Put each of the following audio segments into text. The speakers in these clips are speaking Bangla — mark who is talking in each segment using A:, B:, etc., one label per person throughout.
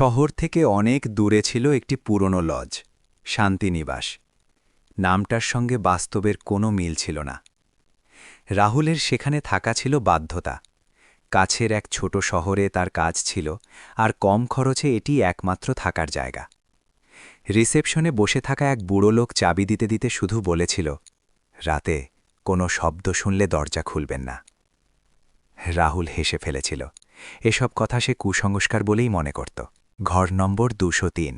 A: শহর থেকে অনেক দূরে ছিল একটি পুরনো লজ, শান্তিনিবাস। নামটার সঙ্গে বাস্তবের কোনো মিল ছিল না। রাহুলের সেখানে থাকা ছিল বাধ্যতা। কাছের এক ছোট শহরে তার কাজ ছিল, আর কম খরচে এটি একমাত্র থাকার জায়গা। রিসেপশনে বসে থাকা এক বুড়ো লোক চাবি দিতে দিতে শুধু বলেছিল, রাতে কোনো শব্দ শুনলে দরজা খুলবেন না। রাহুল হেসে ফেলেছিল। এসব কথা সে কুসংস্কার বলেই মনে করত। ঘর নম্বর 203।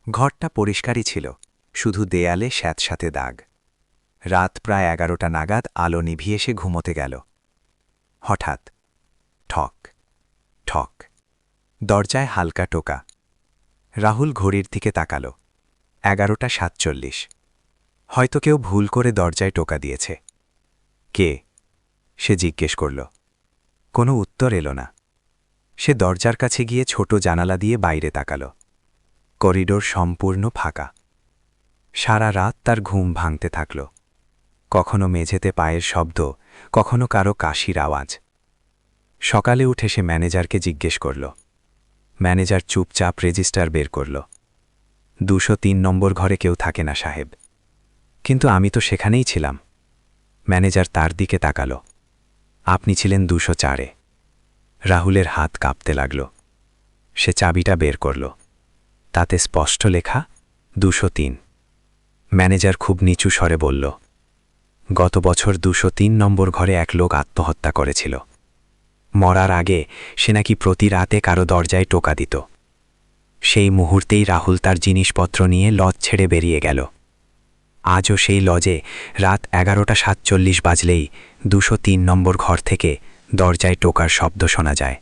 A: ঘরটা পরিষ্কারই ছিল, শুধু দেয়ালে স্যাঁতস্যাঁতে দাগ। রাত প্রায় 11টা নাগাদ আলো নিভিয়ে সে ঘুমোতে গেল। হঠাৎ ঠক ঠক, দরজায় হালকা টোকা। রাহুল ঘড়ির দিকে তাকাল। 11:47। হয়তো কেউ ভুল করে দরজায় টোকা দিয়েছে। কে? সে জিজ্ঞেস করল। কোনো উত্তর এলো না। সে দরজার কাছে গিয়ে ছোট জানালা দিয়ে বাইরে তাকাল। করিডোর সম্পূর্ণ ফাঁকা। সারা রাত তার ঘুম ভাঙতে থাকল। কখনো মেঝেতে পায়ের শব্দ, কখনো কারো কাশির আওয়াজ। সকালে উঠে সে ম্যানেজারকে জিজ্ঞেস করল। ম্যানেজার চুপচাপ রেজিস্টার বের করল। 203 নম্বর ঘরে কেউ থাকে না সাহেব। কিন্তু আমি তো সেখানেই ছিলাম। ম্যানেজার তার দিকে তাকাল। আপনি ছিলেন 204-এ। রাহুলের হাত কাঁপতে লাগল। সে চাবিটা বের করল। তাতে স্পষ্ট লেখা 203। ম্যানেজার খুব নিচু স্বরে বলল, গত বছর 203 নম্বর ঘরে এক লোক আত্মহত্যা করেছিল। মরার আগে সে নাকি প্রতি রাতে কারো দরজায় টোকা দিত। সেই মুহূর্তেই রাহুল তার জিনিসপত্র নিয়ে লজ ছেড়ে বেরিয়ে গেল। আজও সেই লজে রাত 11:47 বাজলেই 203 নম্বর ঘর থেকে দরজায় টোকার শব্দ শোনা যায়।